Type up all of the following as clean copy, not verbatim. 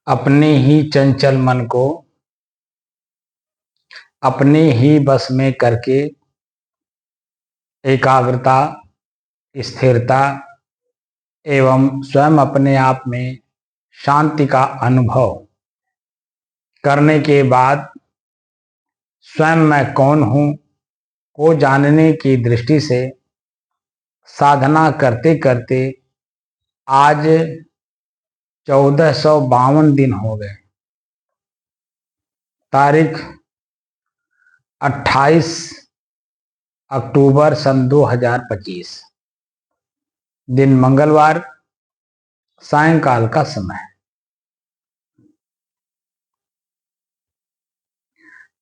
अपने ही चंचल मन को अपने ही बस में करके एकाग्रता, स्थिरता एवं स्वयं अपने आप में शांति का अनुभव करने के बाद स्वयं मैं कौन हूं को जानने की दृष्टि से साधना करते करते आज 1452 दिन हो गए। तारीख 28 अक्टूबर सन 2025, दिन मंगलवार, सायंकाल का समय।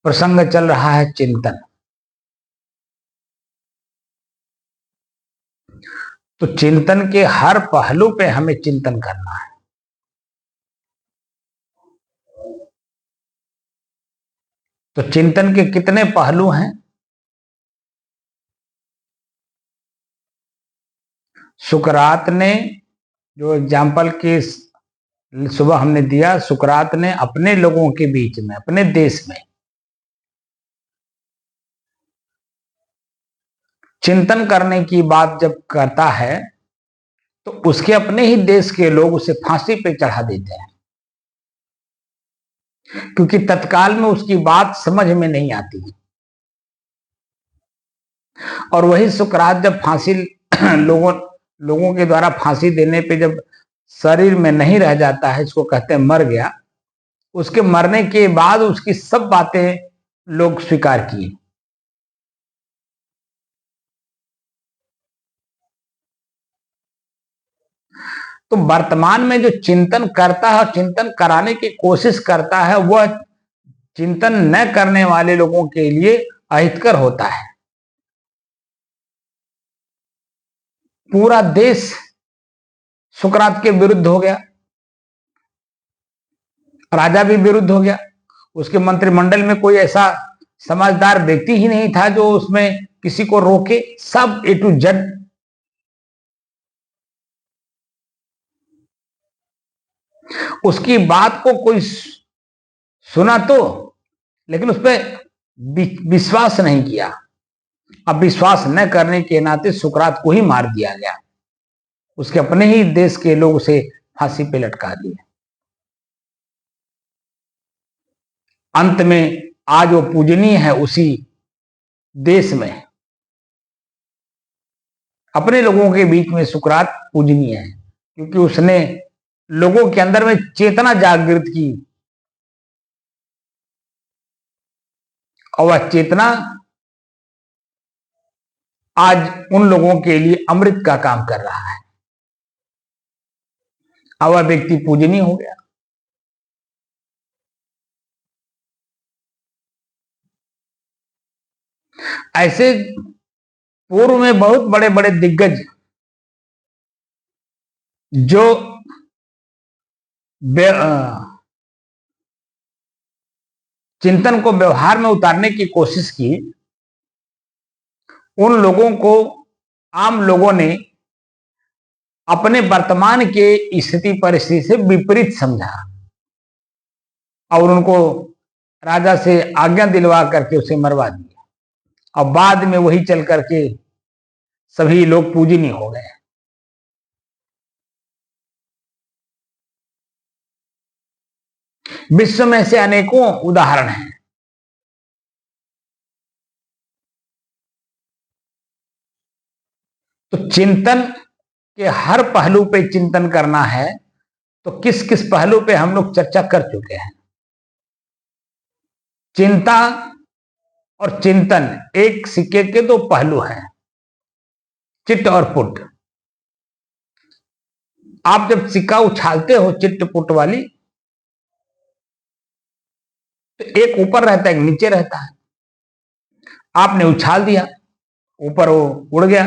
प्रसंग चल रहा है चिंतन। तो चिंतन के हर पहलू पे हमें चिंतन करना है। तो चिंतन के कितने पहलू हैं? सुकरात ने जो एग्जाम्पल की सुबह हमने दिया, सुकरात ने अपने लोगों के बीच में, अपने देश में चिंतन करने की बात जब करता है तो उसके अपने ही देश के लोग उसे फांसी पे चढ़ा देते हैं, क्योंकि तत्काल में उसकी बात समझ में नहीं आती। और वही सुकरात जब फांसी लोगों के द्वारा फांसी देने पे जब शरीर में नहीं रह जाता है, इसको कहते हैं मर गया, उसके मरने के बाद उसकी सब बातें लोग स्वीकार किए। तो वर्तमान में जो चिंतन करता है और चिंतन कराने की कोशिश करता है, वह चिंतन न करने वाले लोगों के लिए अहितकर होता है। पूरा देश सुकरात के विरुद्ध हो गया, राजा भी विरुद्ध हो गया, उसके मंत्रिमंडल में कोई ऐसा समझदार व्यक्ति ही नहीं था जो उसमें किसी को रोके। सब ए टू जेड उसकी बात को कोई सुना तो, लेकिन उस पर विश्वास नहीं किया। अब विश्वास न करने के नाते सुकरात को ही मार दिया गया, उसके अपने ही देश के लोग उसे फांसी पे लटका दिए। अंत में आज वो पूजनीय है उसी देश में, अपने लोगों के बीच में सुकरात पूजनीय है, क्योंकि उसने लोगों के अंदर में चेतना जागृत की और वह चेतना आज उन लोगों के लिए अमृत का काम कर रहा है। अब वह व्यक्ति पूजनीय हो गया। ऐसे पूर्व में बहुत बड़े बड़े दिग्गज जो चिंतन को व्यवहार में उतारने की कोशिश की, उन लोगों को आम लोगों ने अपने वर्तमान के स्थिति परिस्थिति से विपरीत समझा और उनको राजा से आज्ञा दिलवा करके उसे मरवा दिया। और बाद में वही चल करके सभी लोग पूजनीय हो गए। विश्व में से अनेकों उदाहरण हैं। तो चिंतन के हर पहलू पे चिंतन करना है, तो किस किस पहलू पे हम लोग चर्चा कर चुके हैं। चिंता और चिंतन एक सिक्के के दो पहलू हैं, चिट और पुट। आप जब सिक्का उछालते हो चिट पुट वाली, तो एक ऊपर रहता है एक नीचे रहता है। आपने उछाल दिया, ऊपर वो उड़ गया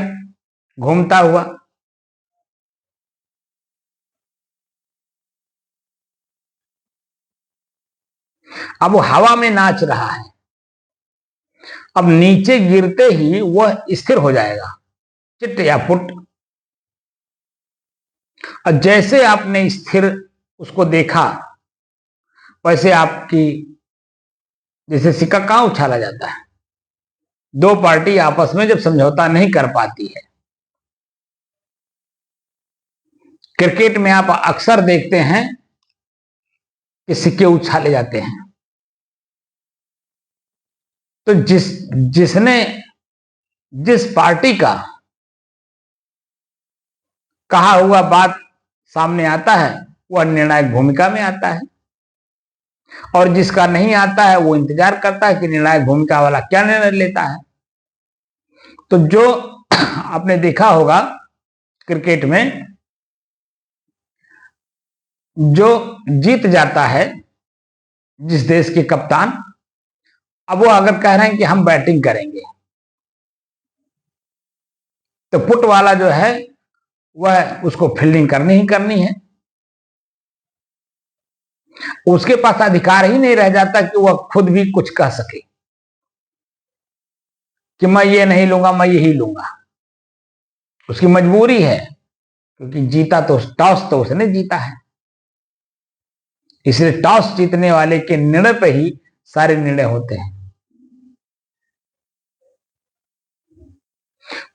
घूमता हुआ। अब वो हवा में नाच रहा है, अब नीचे गिरते ही वह स्थिर हो जाएगा, चिट या पुट। और जैसे आपने स्थिर उसको देखा, वैसे आपकी जैसे सिक्का कहां उछाला जाता है, दो पार्टी आपस में जब समझौता नहीं कर पाती है। क्रिकेट में आप अक्सर देखते हैं कि सिक्के उछाले जाते हैं। तो जिसने जिस पार्टी का कहा हुआ बात सामने आता है, वह निर्णायक भूमिका में आता है, और जिसका नहीं आता है वो इंतजार करता है कि निर्णायक भूमिका वाला क्या निर्णय लेता है। तो जो आपने देखा होगा क्रिकेट में, जो जीत जाता है जिस देश के कप्तान, अब वो अगर कह रहे हैं कि हम बैटिंग करेंगे, तो पुट वाला जो है वह उसको फील्डिंग करनी ही करनी है। उसके पास अधिकार ही नहीं रह जाता कि वह खुद भी कुछ कह सके कि मैं ये नहीं लूंगा, मैं यही लूंगा। उसकी मजबूरी है, क्योंकि जीता तो टॉस तो उसने जीता है। इसलिए टॉस जीतने वाले के निर्णय पे ही सारे निर्णय होते हैं।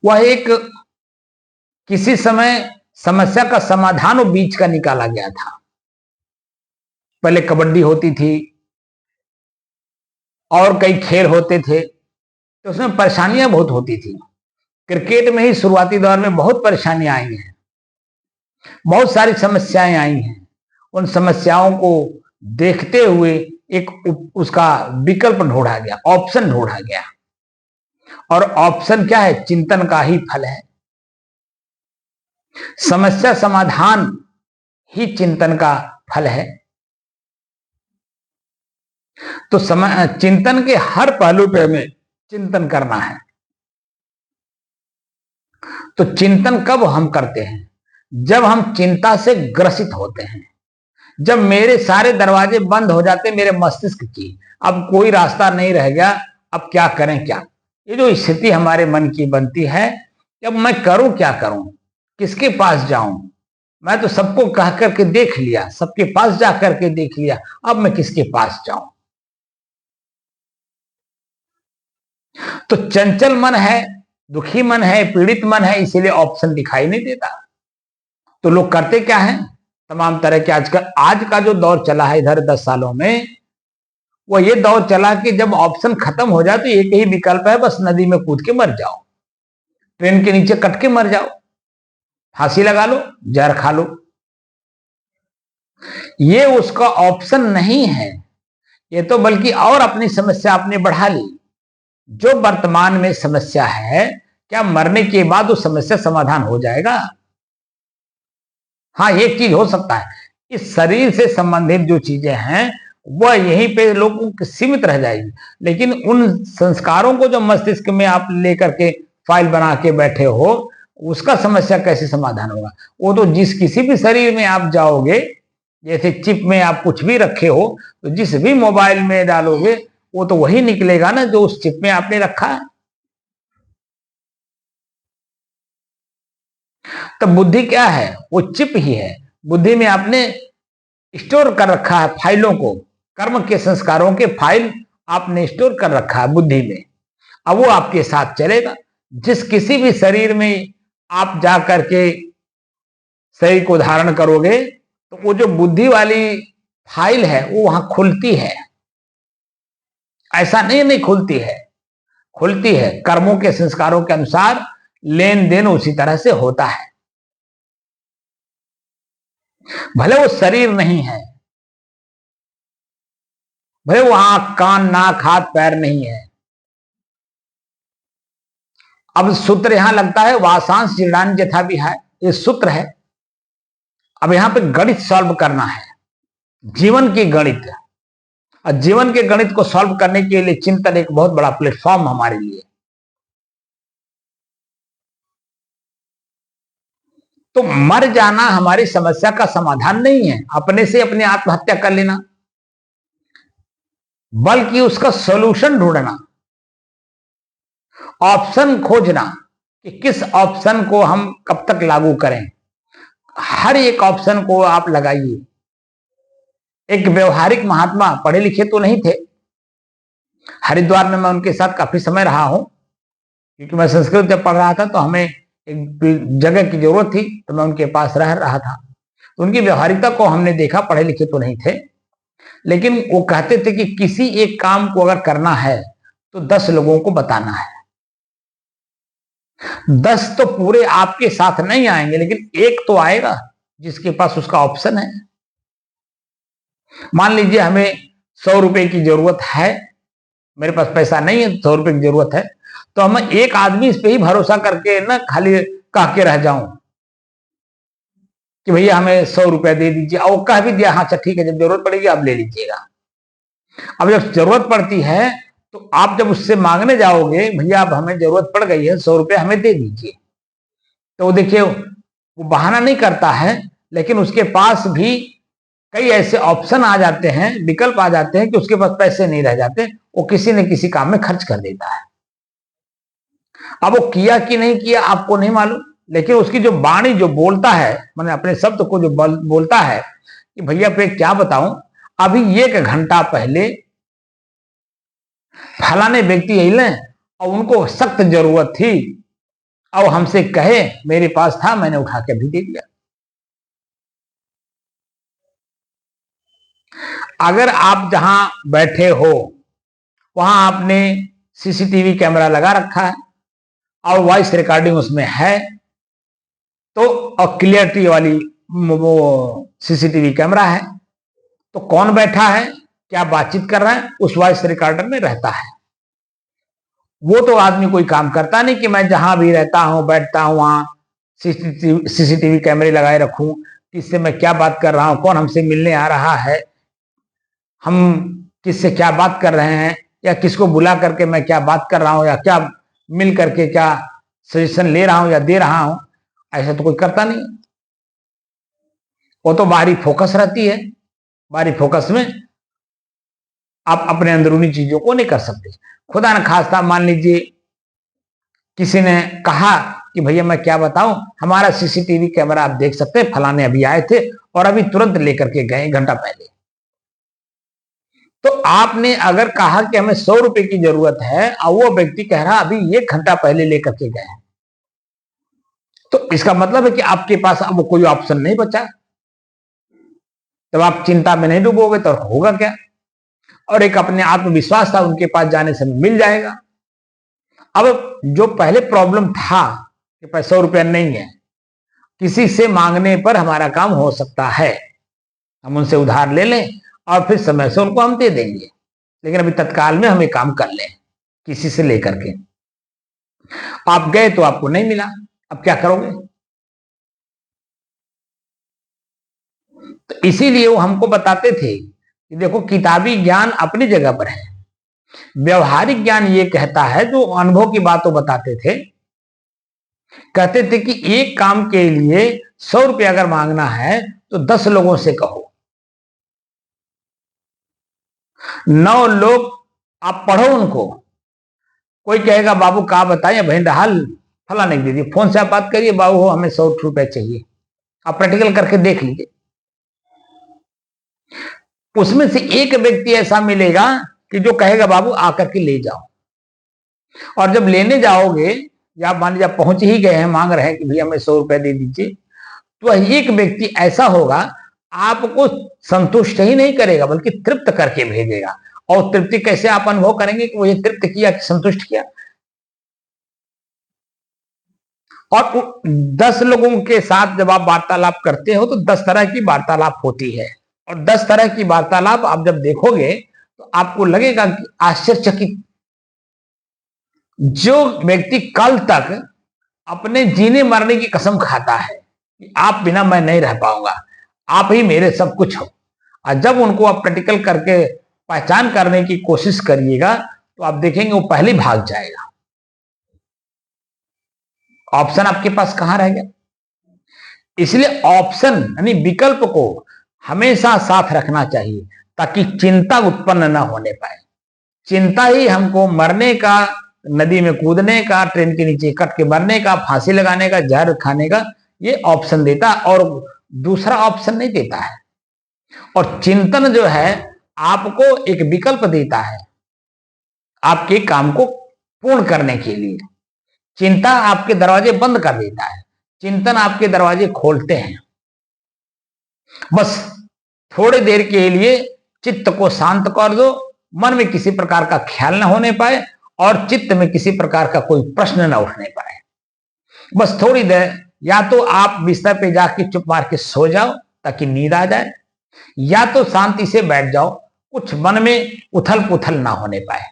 वह एक किसी समय समस्या का समाधान वो बीच का निकाला गया था। पहले कबड्डी होती थी और कई खेल होते थे, तो उसमें परेशानियां बहुत होती थी। क्रिकेट में ही शुरुआती दौर में बहुत परेशानियां आई हैं, बहुत सारी समस्याएं आई हैं। उन समस्याओं को देखते हुए एक उसका विकल्प ढूंढा गया, ऑप्शन ढूंढा गया। और ऑप्शन क्या है? चिंतन का ही फल है। समस्या समाधान ही चिंतन का फल है। तो चिंतन के हर पहलू पे हमें चिंतन करना है। तो चिंतन कब हम करते हैं? जब हम चिंता से ग्रसित होते हैं, जब मेरे सारे दरवाजे बंद हो जाते मेरे मस्तिष्क की, अब कोई रास्ता नहीं रह गया, अब क्या करें क्या। ये जो स्थिति हमारे मन की बनती है, अब मैं करूं क्या करूं, किसके पास जाऊं, मैं तो सबको कह करके देख लिया, सबके पास जा करके देख लिया, अब मैं किसके पास जाऊं। तो चंचल मन है, दुखी मन है, पीड़ित मन है, इसीलिए ऑप्शन दिखाई नहीं देता। तो लोग करते क्या है, तमाम तरह के आज का जो दौर चला है इधर 10 सालों में, वो ये दौर चला कि जब ऑप्शन खत्म हो जाए तो एक ही विकल्प है, बस नदी में कूद के मर जाओ, ट्रेन के नीचे कट के मर जाओ, फांसी लगा लो, जहर खा लो। ये उसका ऑप्शन नहीं है, ये तो बल्कि और अपनी समस्या आपने बढ़ा ली। जो वर्तमान में समस्या है, क्या मरने के बाद उस समस्या समाधान हो जाएगा? हाँ, एक चीज हो सकता है, इस शरीर से संबंधित जो चीजें हैं वह यहीं पे लोगों के सीमित रह जाएगी। लेकिन उन संस्कारों को जो मस्तिष्क में आप लेकर के फाइल बना के बैठे हो, उसका समस्या कैसे समाधान होगा? वो तो जिस किसी भी शरीर में आप जाओगे, जैसे चिप में आप कुछ भी रखे हो, तो जिस भी मोबाइल में डालोगे वो तो वही निकलेगा ना जो उस चिप में आपने रखा है। तो बुद्धि क्या है? वो चिप ही है। बुद्धि में आपने स्टोर कर रखा है फाइलों को, कर्म के संस्कारों के फाइल आपने स्टोर कर रखा है बुद्धि में। अब वो आपके साथ चलेगा। जिस किसी भी शरीर में आप जा करके शरीर को धारण करोगे, तो वो जो बुद्धि वाली फाइल है वो वहां खुलती है। ऐसा नहीं खुलती है, खुलती है। कर्मों के संस्कारों के अनुसार लेन देन उसी तरह से होता है। भले वो शरीर नहीं है, भले वो आंख कान नाक हाथ पैर नहीं है। अब सूत्र यहां लगता है वासांश जीर्णान यथा विहाय, ये सूत्र है। अब यहां पे गणित सॉल्व करना है, जीवन की गणित। और जीवन के गणित को सॉल्व करने के लिए चिंतन एक बहुत बड़ा प्लेटफॉर्म हमारे लिए। तो मर जाना हमारी समस्या का समाधान नहीं है, अपने से अपने आत्महत्या कर लेना, बल्कि उसका सॉल्यूशन ढूंढना, ऑप्शन खोजना कि किस ऑप्शन को हम कब तक लागू करें। हर एक ऑप्शन को आप लगाइए। एक व्यवहारिक महात्मा, पढ़े लिखे तो नहीं थे, हरिद्वार में मैं उनके साथ काफी समय रहा हूं, क्योंकि मैं संस्कृत जब पढ़ रहा था तो हमें एक जगह की जरूरत थी, तो मैं उनके पास रह रहा था। तो उनकी व्यवहारिकता को हमने देखा, पढ़े लिखे तो नहीं थे, लेकिन वो कहते थे कि किसी एक काम को अगर करना है तो 10 लोगों को बताना है। 10 तो पूरे आपके साथ नहीं आएंगे, लेकिन एक तो आएगा जिसके पास उसका ऑप्शन है। मान लीजिए हमें 100 रुपए की जरूरत है, मेरे पास पैसा नहीं है, 100 रुपए की जरूरत है, तो हम एक आदमी इस पे ही भरोसा करके ना खाली कह के रह जाऊं कि भैया हमें 100 रुपया दे दीजिए, और कह भी दिया हाँ अच्छा ठीक है, जब जरूरत पड़ेगी आप ले लीजिएगा। अब जब जरूरत पड़ती है तो आप जब उससे मांगने जाओगे, भैया अब हमें जरूरत पड़ गई है 100 रुपया हमें दे दीजिए, तो देखिए वो बहाना नहीं करता है, लेकिन उसके पास भी कई ऐसे ऑप्शन आ जाते हैं, विकल्प आ जाते हैं कि उसके पास पैसे नहीं रह जाते, वो किसी न किसी काम में खर्च कर देता है। अब वो किया कि नहीं किया आपको नहीं मालूम, लेकिन उसकी जो वाणी जो बोलता है, मैंने अपने शब्द को जो बोलता है कि भैया पे क्या बताऊं, अभी 1 घंटा पहले फलाने व्यक्ति अइले और उनको सख्त जरूरत थी, और हमसे कहे मेरे पास था, मैंने उठा के भी दे दिया। अगर आप जहां बैठे हो वहां आपने सीसीटीवी कैमरा लगा रखा है और वॉइस रिकॉर्डिंग उसमें है, तो और क्लियरिटी वाली वो सीसीटीवी कैमरा है, तो कौन बैठा है, क्या बातचीत कर रहा है, उस वॉइस रिकॉर्डर में रहता है। वो तो आदमी कोई काम करता नहीं कि मैं जहां भी रहता हूं बैठता हूं वहां सीसीटीवी कैमरे लगाए रखूं, किससे मैं क्या बात कर रहा हूं, कौन हमसे मिलने आ रहा है, हम किससे क्या बात कर रहे हैं, या किसको बुला करके मैं क्या बात कर रहा हूं, या क्या मिल करके क्या सजेशन ले रहा हूं या दे रहा हूं, ऐसा तो कोई करता नहीं। वो तो बाहरी फोकस रहती है, बाहरी फोकस में आप अपने अंदरूनी चीजों को नहीं कर सकते। खुदा न खास्ता मान लीजिए किसी ने कहा कि भैया मैं क्या बताऊं, हमारा सीसीटीवी कैमरा आप देख सकते हैं, फलाने अभी आए थे और अभी तुरंत लेकर के गए 1 घंटा पहले। तो आपने अगर कहा कि हमें 100 रुपए की जरूरत है और वो व्यक्ति कह रहा अभी 1 घंटा पहले लेकर के गए, तो इसका मतलब है कि आपके पास अब कोई ऑप्शन नहीं बचा। जब आप चिंता में नहीं डूबोगे तो होगा क्या? और एक अपने आत्मविश्वास था, उनके पास जाने से मिल जाएगा। अब जो पहले प्रॉब्लम था कि 100 रुपया नहीं है, किसी से मांगने पर हमारा काम हो सकता है, हम उनसे उधार ले लें और फिर समय से उनको हम दे देंगे, लेकिन अभी तत्काल में हम एक काम कर लें किसी से लेकर के। आप गए तो आपको नहीं मिला, अब क्या करोगे? तो इसीलिए वो हमको बताते थे कि देखो किताबी ज्ञान अपनी जगह पर है, व्यवहारिक ज्ञान ये कहता है, जो अनुभव की बातों बताते थे, कहते थे कि एक काम के लिए 100 रुपये अगर मांगना है तो 10 लोगों से कहो, 9 लोग आप पढ़ो उनको, कोई कहेगा बाबू का बताइए बहन हाल फला नहीं दीदी, फोन से आप बात करिए, बाबू हो हमें 100 रुपए चाहिए, आप प्रैक्टिकल करके देख लीजिए। उसमें से एक व्यक्ति ऐसा मिलेगा कि जो कहेगा बाबू आकर के ले जाओ, और जब लेने जाओगे या मान लीजिए पहुंच ही गए हैं, मांग रहे हैं कि भैया हमें 100 रुपए दे दीजिए, तो एक व्यक्ति ऐसा होगा आपको संतुष्ट ही नहीं करेगा बल्कि तृप्त करके भेजेगा। और तृप्ति कैसे आप अनुभव करेंगे कि वो ये तृप्त किया कि संतुष्ट किया। और 10 लोगों के साथ जब आप वार्तालाप करते हो तो 10 तरह की वार्तालाप होती है, और 10 तरह की वार्तालाप आप जब देखोगे तो आपको लगेगा कि आश्चर्यचकित, जो व्यक्ति कल तक अपने जीने मरने की कसम खाता है कि आप बिना मैं नहीं रह पाऊंगा, आप ही मेरे सब कुछ हो, और जब उनको आप प्रैक्टिकल करके पहचान करने की कोशिश करिएगा तो आप देखेंगे वो पहले भाग जाएगा। ऑप्शन आपके पास कहां रह गया। इसलिए ऑप्शन यानी विकल्प को हमेशा साथ रखना चाहिए ताकि चिंता उत्पन्न न होने पाए। चिंता ही हमको मरने का, नदी में कूदने का, ट्रेन के नीचे कट के मरने का, फांसी लगाने का, जहर खाने का ये ऑप्शन देता है, और दूसरा ऑप्शन नहीं देता है। और चिंतन जो है आपको एक विकल्प देता है आपके काम को पूर्ण करने के लिए। चिंता आपके दरवाजे बंद कर देता है, चिंतन आपके दरवाजे खोलते हैं। बस थोड़ी देर के लिए चित्त को शांत कर दो, मन में किसी प्रकार का ख्याल न होने पाए और चित्त में किसी प्रकार का कोई प्रश्न न उठने पाए। बस थोड़ी देर या तो आप बिस्तर पे जाके चुप मार के सो जाओ ताकि नींद आ जाए, या तो शांति से बैठ जाओ, कुछ मन में उथल पुथल ना होने पाए।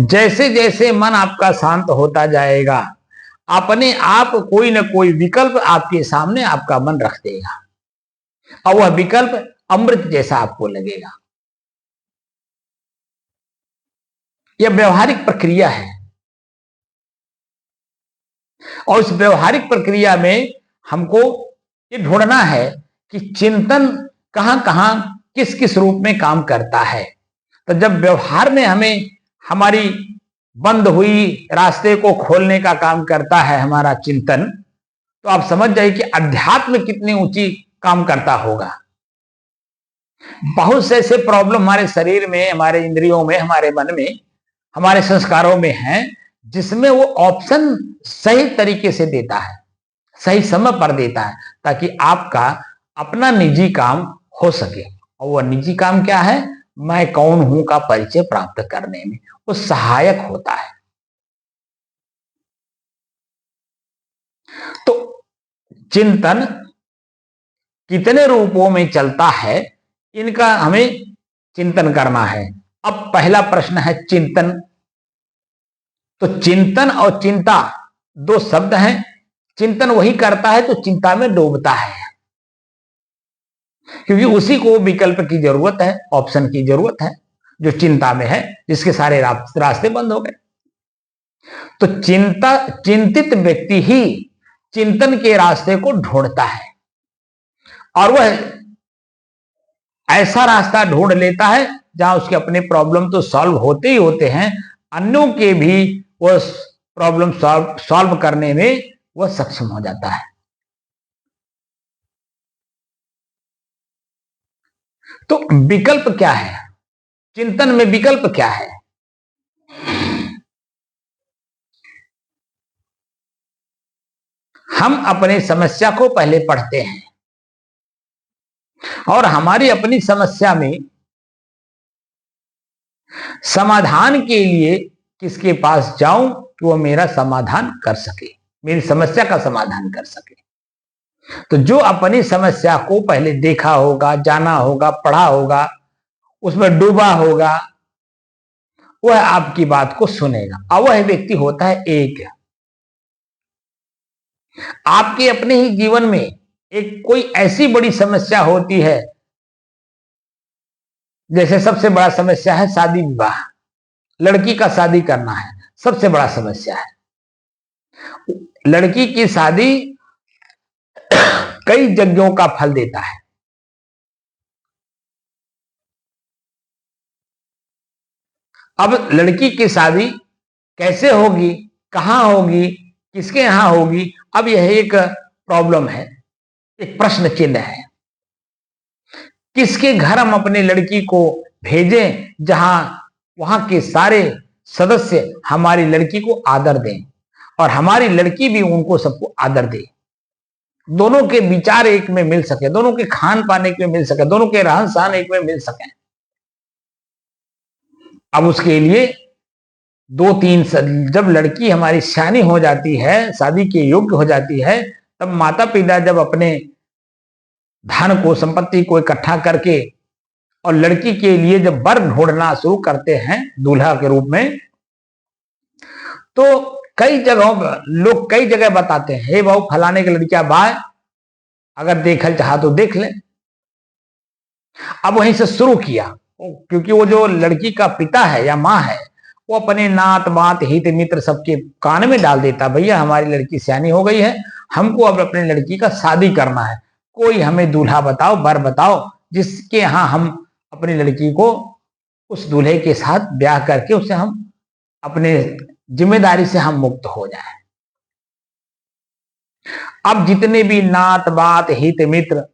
जैसे जैसे मन आपका शांत होता जाएगा अपने आप कोई ना कोई विकल्प आपके सामने आपका मन रख देगा, और वह विकल्प अमृत जैसा आपको लगेगा। यह व्यवहारिक प्रक्रिया है, और इस व्यवहारिक प्रक्रिया में हमको ये ढूंढना है कि चिंतन कहां कहां किस किस रूप में काम करता है। तो जब व्यवहार में हमें हमारी बंद हुई रास्ते को खोलने का काम करता है हमारा चिंतन, तो आप समझ जाइए कि अध्यात्म कितनी ऊंची काम करता होगा। बहुत से ऐसे प्रॉब्लम हमारे शरीर में, हमारे इंद्रियों में, हमारे मन में, हमारे संस्कारों में हैं, जिसमें वो ऑप्शन सही तरीके से देता है, सही समय पर देता है, ताकि आपका अपना निजी काम हो सके। और वह निजी काम क्या है, मैं कौन हूं का परिचय प्राप्त करने में वो सहायक होता है। तो चिंतन कितने रूपों में चलता है, इनका हमें चिंतन करना है। अब पहला प्रश्न है चिंतन। तो चिंतन और चिंता दो शब्द हैं। चिंतन वही करता है तो चिंता में डूबता है, क्योंकि उसी को विकल्प की जरूरत है, ऑप्शन की जरूरत है, जो चिंता में है, जिसके सारे रास्ते बंद हो गए। तो चिंतित व्यक्ति ही चिंतन के रास्ते को ढूंढता है, और वह ऐसा रास्ता ढूंढ लेता है जहां उसके अपने प्रॉब्लम तो सॉल्व होते ही होते हैं, अन्यों के भी वह प्रॉब्लम सॉल्व करने में वह सक्षम हो जाता है। तो विकल्प क्या है, चिंतन में विकल्प क्या है। हम अपने समस्या को पहले पढ़ते हैं, और हमारी अपनी समस्या में समाधान के लिए किसके पास जाऊं कि वो मेरा समाधान कर सके, मेरी समस्या का समाधान कर सके। तो जो अपनी समस्या को पहले देखा होगा, जाना होगा, पढ़ा होगा, उसमें डूबा होगा, वह आपकी बात को सुनेगा। और वह व्यक्ति होता है एक। आपके अपने ही जीवन में एक कोई ऐसी बड़ी समस्या होती है, जैसे सबसे बड़ा समस्या है शादी विवाह, लड़की का शादी करना है, सबसे बड़ा समस्या है। लड़की की शादी कई यज्ञों का फल देता है। अब लड़की की शादी कैसे होगी, कहां होगी, किसके यहां होगी, अब यह एक प्रॉब्लम है, एक प्रश्न चिन्ह है। किसके घर हम अपनी लड़की को भेजें जहां वहां के सारे सदस्य हमारी लड़की को आदर दें और हमारी लड़की भी उनको सबको आदर दे, दोनों के विचार एक में मिल सके, दोनों के खान पान एक में मिल सके, दोनों के रहन सहन एक में मिल सके। अब उसके लिए दो तीन जब लड़की हमारी सयानी हो जाती है, शादी के योग्य हो जाती है, तब माता पिता जब अपने धन को, संपत्ति को इकट्ठा करके और लड़की के लिए जब वर ढूंढना शुरू करते हैं दूल्हा के रूप में, तो कई जगहों पर लोग कई जगह बताते हैं, हे भाऊ फलाने की लड़कियां बाय, अगर देखल चाहा तो देख ले। अब वहीं से शुरू किया, क्योंकि वो जो लड़की का पिता है या माँ है, वो अपने नात बात हित मित्र सबके कान में डाल देता, भैया हमारी लड़की सयानी हो गई है, हमको अब अपनी लड़की का शादी करना है, कोई हमें दूल्हा बताओ, वर बताओ, जिसके यहां हम अपनी लड़की को उस दूल्हे के साथ ब्याह करके उससे हम अपने जिम्मेदारी से हम मुक्त हो जाएं। अब जितने भी नात बात हित मित्र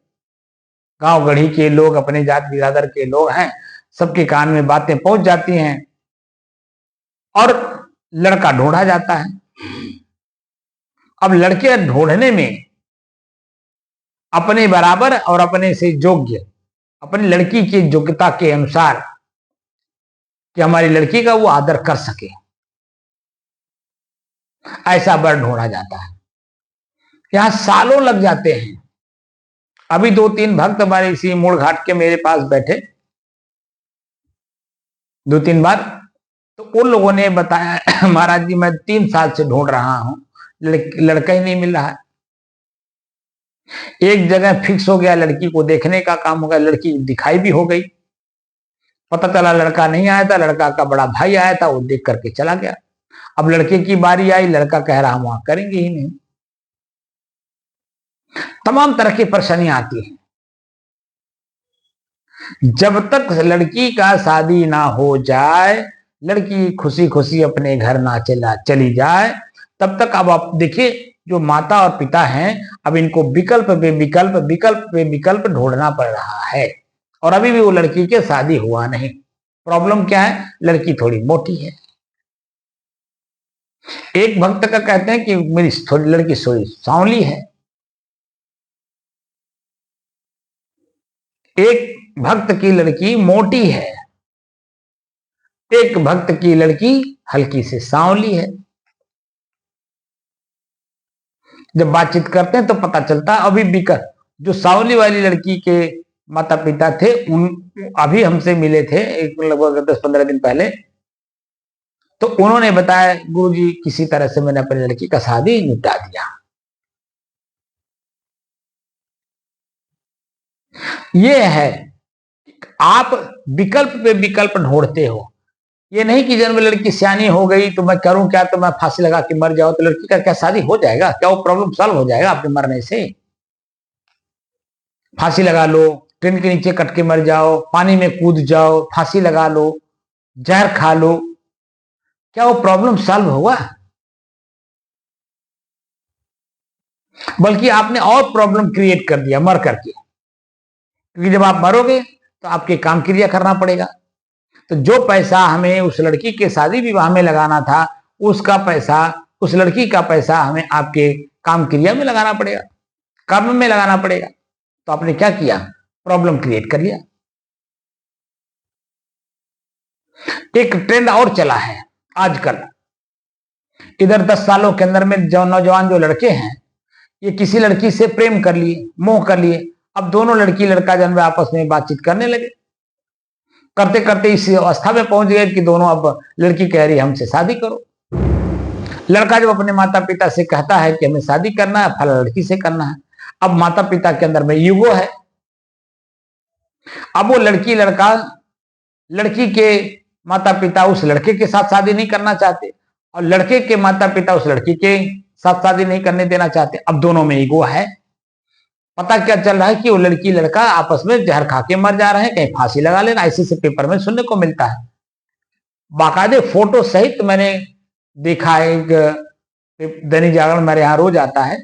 गांव गढ़ी के लोग, अपने जात बिरादर के लोग हैं, सबके कान में बातें पहुंच जाती हैं और लड़का ढूंढा जाता है। अब लड़के ढूंढने में अपने बराबर और अपने से योग्य, अपनी लड़की की योग्यता के अनुसार कि हमारी लड़की का वो आदर कर सके, ऐसा वर ढूंढा जाता है। यहां सालों लग जाते हैं। अभी दो तीन भक्त हमारे इसी मूल घाट के मेरे पास बैठे दो तीन बार, तो उन लोगों ने बताया, महाराज जी मैं 3 साल से ढूंढ रहा हूं, लड़का ही नहीं मिल रहा है। एक जगह फिक्स हो गया, लड़की को देखने का काम हो गया, लड़की दिखाई भी हो गई, पता चला लड़का नहीं आया था, लड़का का बड़ा भाई आया था, वो देख करके चला गया। अब लड़के की बारी आई, लड़का कह रहा हम वहां करेंगे ही नहीं। तमाम तरह की परेशानियां आती हैं। जब तक लड़की का शादी ना हो जाए, लड़की खुशी खुशी अपने घर ना चली जाए, तब तक अब आप देखिए जो माता और पिता हैं, अब इनको विकल्प पे विकल्प, विकल्प पे विकल्प ढूंढना पड़ रहा है, और अभी भी वो लड़की के शादी हुआ नहीं। प्रॉब्लम क्या है, लड़की थोड़ी मोटी है। एक भक्त का कहते हैं कि मेरी थोड़ी लड़की थोड़ी सांवली है, एक भक्त की लड़की मोटी है, एक भक्त की लड़की हल्की से सांवली है। जब बातचीत करते हैं तो पता चलता है, अभी बिकर जो सांवली वाली लड़की के माता पिता थे, उन अभी हमसे मिले थे एक लगभग 10-15 दिन पहले, तो उन्होंने बताया गुरुजी किसी तरह से मैंने अपनी लड़की का शादी निपटा दिया। ये है, आप विकल्प पे विकल्प ढूंढते हो। ये नहीं कि जन्म लड़की सियानी हो गई तो मैं करूं क्या, तो मैं फांसी लगा के मर जाऊं तो लड़की का क्या शादी हो जाएगा, क्या वो प्रॉब्लम सॉल्व हो जाएगा आपके मरने से? फांसी लगा लो, ट्रेन के नीचे कट के मर जाओ, पानी में कूद जाओ, फांसी लगा लो, जहर खा लो, क्या वो प्रॉब्लम सॉल्व हुआ? बल्कि आपने और प्रॉब्लम क्रिएट कर दिया मर करके, क्योंकि जब आप मरोगे तो आपके काम क्रिया करना पड़ेगा। तो जो पैसा हमें उस लड़की के शादी विवाह में लगाना था, उसका पैसा, उस लड़की का पैसा हमें आपके काम क्रिया में लगाना पड़ेगा, कर्म में लगाना पड़ेगा। तो आपने क्या किया, प्रॉब्लम क्रिएट कर लिया। एक ट्रेंड और चला है आजकल, इधर 10 सालों के अंदर में जो नौजवान जो लड़के हैं, ये किसी लड़की से प्रेम कर लिए, मोह कर लिए, अब दोनों लड़की लड़का जन आपस में बातचीत करने लगे, करते करते इस अवस्था में पहुंच गए कि दोनों, अब लड़की कह रही है हमसे शादी करो, लड़का जब अपने माता पिता से कहता है कि हमें शादी करना है, फला लड़की से करना है, अब माता पिता के अंदर में ईगो है। अब वो लड़की के माता पिता उस लड़के के साथ शादी नहीं करना चाहते और लड़के के माता पिता उस लड़की के साथ शादी नहीं करने देना चाहते। अब दोनों में ईगो है। पता क्या चल रहा है कि वो लड़की लड़का आपस में जहर खा के मर जा रहे हैं, कहीं फांसी लगा लेना, ऐसे से पेपर में सुनने को मिलता है। बाकायदे फोटो सहित मैंने देखा है। एक दैनिक जागरण मेरे यहाँ रोज आता है,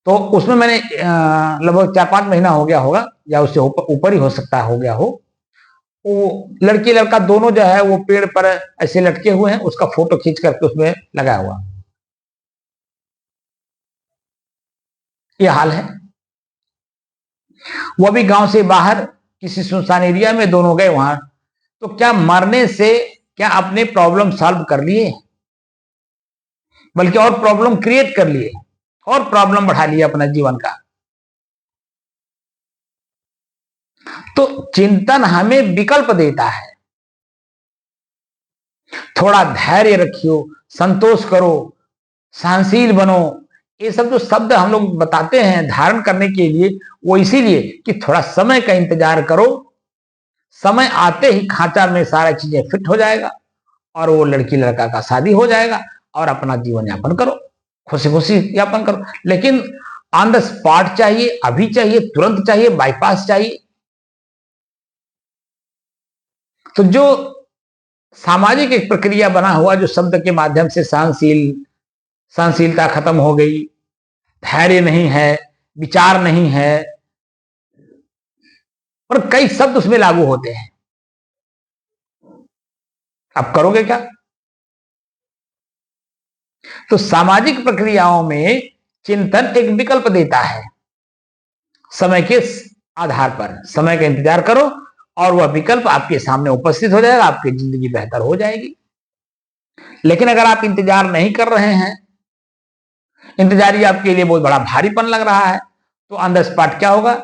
तो उसमें मैंने लगभग 4-5 महीना हो गया होगा या उससे ऊपर ही हो सकता है हो गया हो। वो लड़की लड़का दोनों जो है वो पेड़ पर ऐसे लटके हुए हैं, उसका फोटो खींच करके उसमें लगा हुआ। ये हाल है। वो भी गांव से बाहर किसी सुनसान एरिया में दोनों गए वहां। तो क्या मरने से क्या अपने प्रॉब्लम सॉल्व कर लिए, बल्कि और प्रॉब्लम क्रिएट कर लिए और प्रॉब्लम बढ़ा लिया अपना जीवन का। तो चिंतन हमें विकल्प देता है। थोड़ा धैर्य रखियो, संतोष करो, सहनशील बनो, ये सब जो शब्द हम लोग बताते हैं धारण करने के लिए, वो इसीलिए कि थोड़ा समय का इंतजार करो। समय आते ही खांचा में सारा चीजें फिट हो जाएगा और वो लड़की लड़का का शादी हो जाएगा और अपना जीवन यापन करो, खुशी खुशी यापन करो। लेकिन ऑन द स्पॉट चाहिए, अभी चाहिए, तुरंत चाहिए, बाईपास चाहिए। तो जो सामाजिक एक प्रक्रिया बना हुआ, जो शब्द के माध्यम से सहनशीलता खत्म हो गई, धैर्य नहीं है, विचार नहीं है, और कई शब्द उसमें लागू होते हैं। अब करोगे क्या? तो सामाजिक प्रक्रियाओं में चिंतन एक विकल्प देता है। समय के आधार पर समय का इंतजार करो और वह विकल्प आपके सामने उपस्थित हो जाएगा, आपकी जिंदगी बेहतर हो जाएगी। लेकिन अगर आप इंतजार नहीं कर रहे हैं, इंतजार ही आपके लिए बहुत बड़ा भारीपन लग रहा है, तो ऑन द स्पॉट क्या होगा?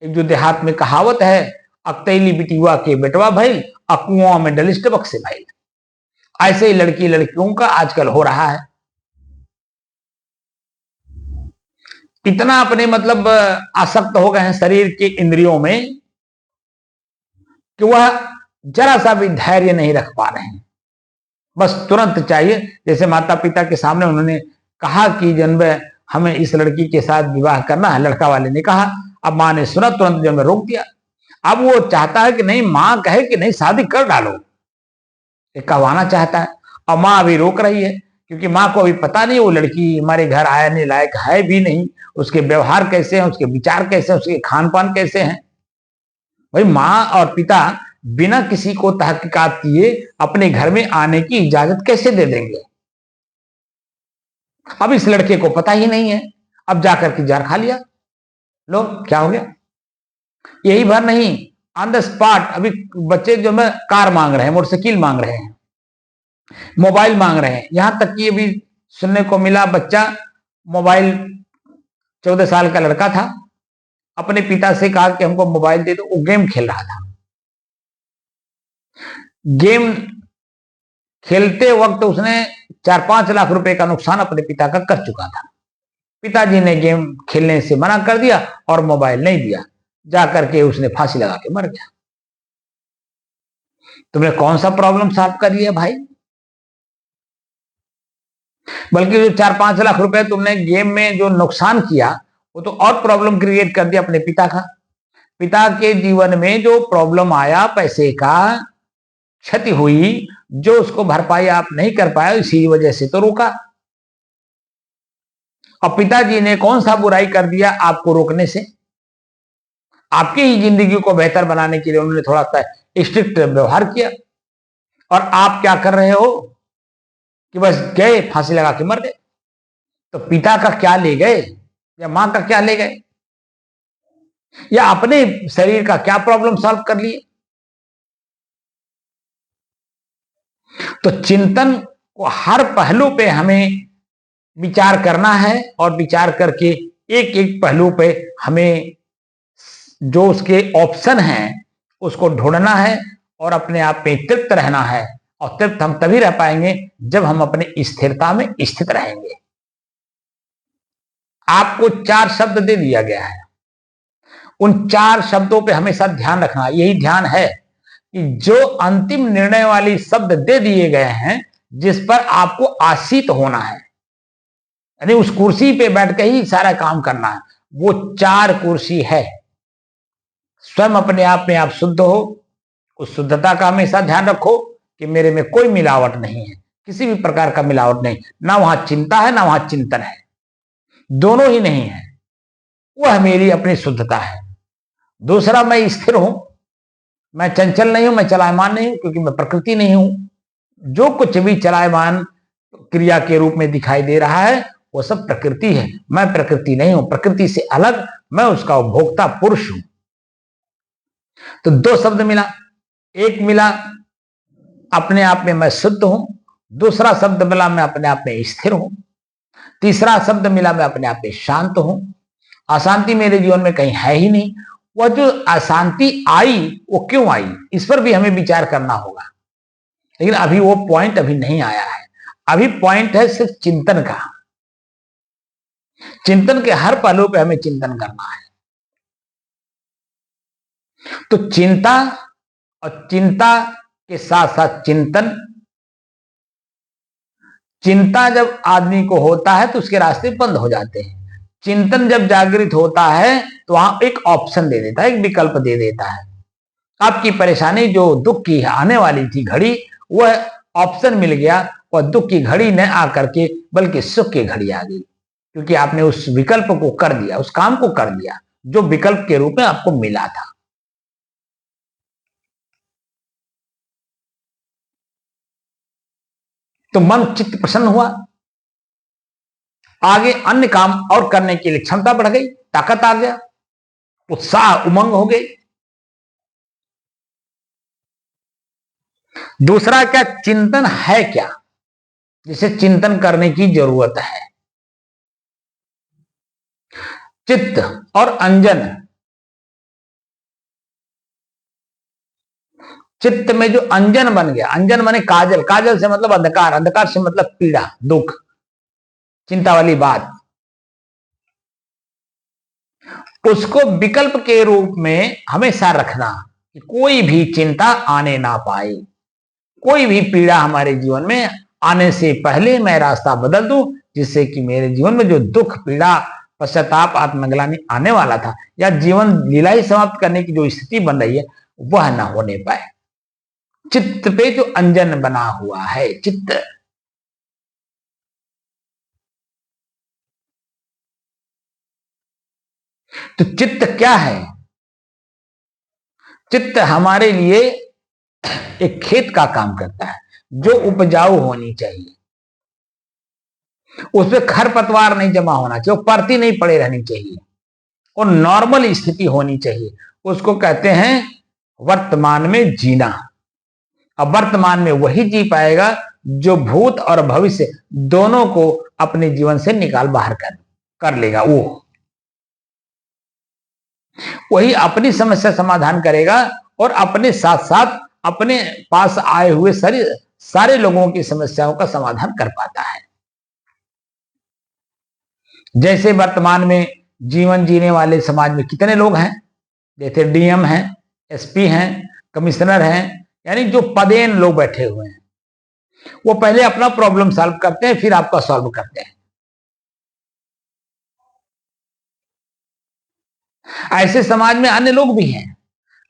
एक जो देहात में कहावत है, अकतैली बिटिवा के बेटवा भाई, अकुआ में डलिस्ट बक्से भाई। ऐसे ही लड़की लड़कियों का आजकल हो रहा है। इतना अपने मतलब आसक्त हो गए हैं शरीर के इंद्रियों में कि वह जरा सा भी धैर्य नहीं रख पा रहे हैं। बस तुरंत चाहिए। जैसे माता पिता के सामने उन्होंने कहा कि जन्म हमें इस लड़की के साथ विवाह करना है, लड़का वाले ने कहा, अब मां ने सुना, तुरंत जन्म रोक दिया। अब वो चाहता है कि नहीं, मां कहे कि नहीं शादी कर डालो, ये कहवाना चाहता है, और मां अभी रोक रही है क्योंकि मां को अभी पता नहीं वो लड़की हमारे घर आने लायक है भी नहीं, उसके व्यवहार कैसे हैं, उसके विचार कैसे हैं, उसके खान पान कैसे हैं। भाई मां और पिता बिना किसी को तहकीकात किए अपने घर में आने की इजाजत कैसे दे देंगे? अब इस लड़के को पता ही नहीं है, अब जाकर के जार खा लिया। लो क्या हो गया? यही भर नहीं, ऑन द स्पॉट अभी बच्चे जो मैं कार मांग रहे हैं, मोटरसाइकिल मांग रहे हैं, मोबाइल मांग रहे हैं। यहां तक कि अभी सुनने को मिला, बच्चा मोबाइल 14 साल का लड़का था, अपने पिता से कहा कि हमको मोबाइल दे दो। वो गेम खेल रहा था। गेम खेलते वक्त उसने 4-5 लाख रुपए का नुकसान अपने पिता का कर चुका था। पिताजी ने गेम खेलने से मना कर दिया और मोबाइल नहीं दिया, जाकर के उसने फांसी लगा के मर गया। तुमने कौन सा प्रॉब्लम सॉल्व कर लिया भाई? बल्कि जो 4-5 लाख रुपए तुमने गेम में जो नुकसान किया, वो तो और प्रॉब्लम क्रिएट कर दिया अपने पिता का। पिता के जीवन में जो प्रॉब्लम आया, पैसे का क्षति हुई, जो उसको भरपाई आप नहीं कर पाए, इसी वजह से तो रोका। और पिताजी ने कौन सा बुराई कर दिया आपको रोकने से? आपकी ही जिंदगी को बेहतर बनाने के लिए उन्होंने थोड़ा सा स्ट्रिक्ट व्यवहार किया, और आप क्या कर रहे हो कि बस गए फांसी लगा के मर गए। तो पिता का क्या ले गए या मां का क्या ले गए, या अपने शरीर का क्या प्रॉब्लम सॉल्व कर लिए? तो चिंतन को हर पहलू पे हमें विचार करना है, और विचार करके एक एक पहलू पे हमें जो उसके ऑप्शन हैं उसको ढूंढना है और अपने आप में तृप्त रहना है। और तृप्त हम तभी रह पाएंगे जब हम अपने स्थिरता में स्थित रहेंगे। आपको 4 शब्द दे दिया गया है, उन 4 शब्दों पे हमेशा ध्यान रखना। यही ध्यान है कि जो अंतिम निर्णय वाली शब्द दे दिए गए हैं, जिस पर आपको आसीत होना है, यानी उस कुर्सी पे बैठ के ही सारा काम करना है, वो 4 कुर्सी है। स्वयं अपने आप में आप शुद्ध हो, उस शुद्धता का हमेशा ध्यान रखो कि मेरे में कोई मिलावट नहीं है, किसी भी प्रकार का मिलावट नहीं, ना वहां चिंता है ना वहां चिंतन है, दोनों ही नहीं है, वह मेरी अपनी शुद्धता है। दूसरा, मैं स्थिर हूं, मैं चंचल नहीं हूं, मैं चलायमान नहीं हूं, क्योंकि मैं प्रकृति नहीं हूं। जो कुछ भी चलायमान क्रिया के रूप में दिखाई दे रहा है वो सब प्रकृति है, मैं प्रकृति नहीं हूं, प्रकृति से अलग मैं उसका उपभोक्ता पुरुष हूं। तो 2 शब्द मिला, एक मिला अपने आप में मैं शुद्ध हूं, दूसरा शब्द मिला मैं अपने आप में स्थिर हूं, तीसरा शब्द मिला मैं अपने आप में शांत हूं। अशांति मेरे जीवन में कहीं है ही नहीं। वह जो अशांति आई वो क्यों आई, इस पर भी हमें विचार करना होगा, लेकिन अभी वो पॉइंट अभी नहीं आया है। अभी पॉइंट है सिर्फ चिंतन का। चिंतन के हर पहलू पे हमें चिंतन करना है। तो चिंता और चिंता के साथ साथ चिंतन। चिंता जब आदमी को होता है तो उसके रास्ते बंद हो जाते हैं। चिंतन जब जागृत होता है तो वहां एक ऑप्शन दे देता है, एक विकल्प दे देता है। आपकी परेशानी जो दुख की आने वाली थी घड़ी, वह ऑप्शन मिल गया, और दुख की घड़ी न आकर के बल्कि सुख की घड़ी आ गई, क्योंकि आपने उस विकल्प को कर दिया, उस काम को कर दिया जो विकल्प के रूप में आपको मिला था। तो मन चित्त प्रसन्न हुआ, आगे अन्य काम और करने के लिए क्षमता बढ़ गई, ताकत आ गया, उत्साह उमंग हो गई। दूसरा क्या, चिंतन है क्या, जिसे चिंतन करने की जरूरत है। चित्त और अंजन, चित्त में जो अंजन बन गया, अंजन माने काजल, काजल से मतलब अंधकार, अंधकार से मतलब पीड़ा, दुख, चिंता वाली बात, उसको विकल्प के रूप में हमेशा रखना कि कोई भी चिंता आने ना पाए, कोई भी पीड़ा हमारे जीवन में आने से पहले मैं रास्ता बदल दूं, जिससे कि मेरे जीवन में जो दुख, पीड़ा, पश्चाताप, आत्मग्लानि आने वाला था, या जीवन लीला ही समाप्त करने की जो स्थिति बन रही है, वह ना होने पाए। चित्त पे जो अंजन बना हुआ है, चित्त। तो चित्त क्या है? चित्त हमारे लिए एक खेत का काम करता है, जो उपजाऊ होनी चाहिए, उसमें खरपतवार नहीं जमा होना चाहिए, परती नहीं पड़े रहनी चाहिए, और नॉर्मल स्थिति होनी चाहिए। उसको कहते हैं वर्तमान में जीना। अब वर्तमान में वही जी पाएगा जो भूत और भविष्य दोनों को अपने जीवन से निकाल बाहर कर लेगा। वही अपनी समस्या समाधान करेगा, और अपने साथ साथ अपने पास आए हुए सारे लोगों की समस्याओं का समाधान कर पाता है। जैसे वर्तमान में जीवन जीने वाले समाज में कितने लोग हैं, जैसे डीएम हैं, एसपी हैं, कमिश्नर हैं, यानी जो पदेन लोग बैठे हुए हैं, वो पहले अपना प्रॉब्लम सॉल्व करते हैं, फिर आपका सॉल्व करते हैं। ऐसे समाज में अन्य लोग भी हैं,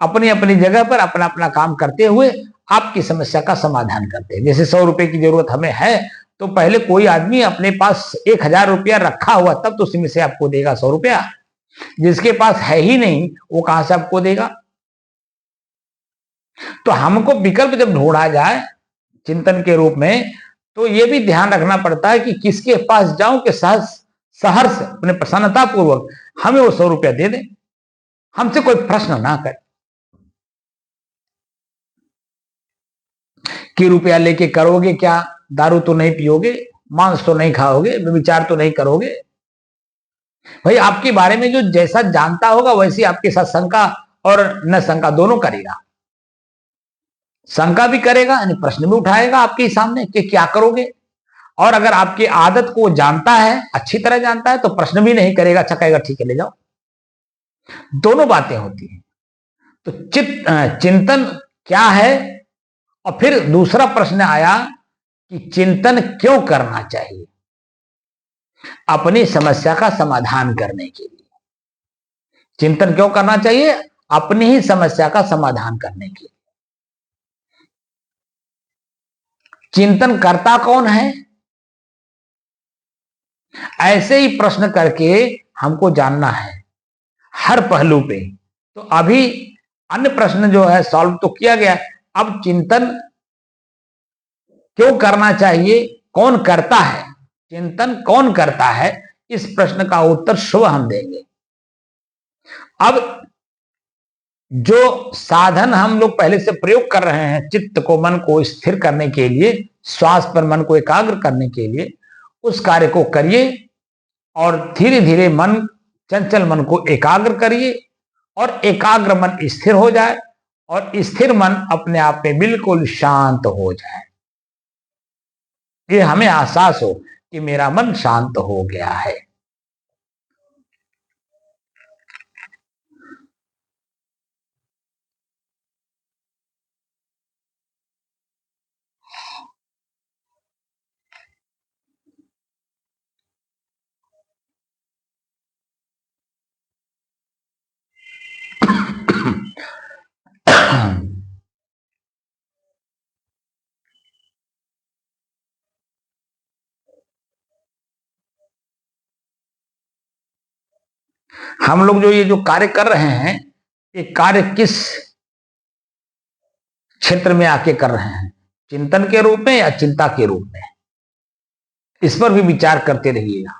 अपनी अपनी जगह पर अपना अपना काम करते हुए आपकी समस्या का समाधान करते हैं। जैसे 100 रुपए की जरूरत हमें है, तो पहले कोई आदमी अपने पास 1000 रुपया रखा हुआ, तब तो उसमें से आपको देगा 100 रुपया। जिसके पास है ही नहीं, वो कहां से आपको देगा? तो हमको विकल्प जब ढूंढा जाए चिंतन के रूप में, तो ये भी ध्यान रखना पड़ता है कि किसके पास जाऊं कि सहर्ष अपने प्रसन्नता पूर्वक हमें वो 100 रुपया दे दे, हमसे कोई प्रश्न ना करे कि रुपया लेके करोगे क्या, दारू तो नहीं पियोगे, मांस तो नहीं खाओगे, विचार तो नहीं करोगे। भाई आपके बारे में जो जैसा जानता होगा वैसी आपके साथ शंका और न शंका दोनों करेगा। शंका भी करेगा, यानी प्रश्न भी उठाएगा आपके सामने कि क्या करोगे, और अगर आपकी आदत को जानता है, अच्छी तरह जानता है, तो प्रश्न भी नहीं करेगा, अच्छा कहेगा ठीक है ले जाओ। दोनों बातें होती हैं। तो चिंतन क्या है, और फिर दूसरा प्रश्न आया कि चिंतन क्यों करना चाहिए। अपनी समस्या का समाधान करने के लिए चिंतन क्यों करना चाहिए, अपनी ही समस्या का समाधान करने के लिए। चिंतन करता कौन है, ऐसे ही प्रश्न करके हमको जानना है हर पहलू पे। तो अभी अन्य प्रश्न जो है सॉल्व तो किया गया, अब चिंतन क्यों करना चाहिए, कौन करता है, चिंतन कौन करता है, इस प्रश्न का उत्तर शुभ हम देंगे। अब जो साधन हम लोग पहले से प्रयोग कर रहे हैं चित्त को, मन को स्थिर करने के लिए, श्वास पर मन को एकाग्र करने के लिए, उस कार्य को करिए और धीरे धीरे मन, चंचल मन को एकाग्र करिए और एकाग्र मन स्थिर हो जाए और स्थिर मन अपने आप में बिल्कुल शांत हो जाए। ये हमें एहसास हो कि मेरा मन शांत हो गया है। हम लोग जो ये जो कार्य कर रहे हैं, ये कार्य किस क्षेत्र में आके कर रहे हैं, चिंतन के रूप में या चिंता के रूप में, इस पर भी विचार करते रहिएगा।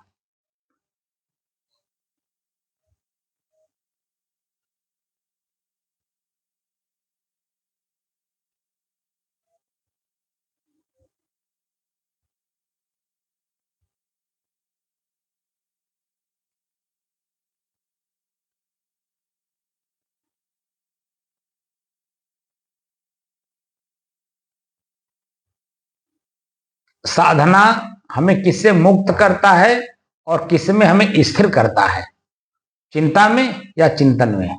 साधना हमें किससे मुक्त करता है और किस में हमें स्थिर करता है, चिंता में या चिंतन में।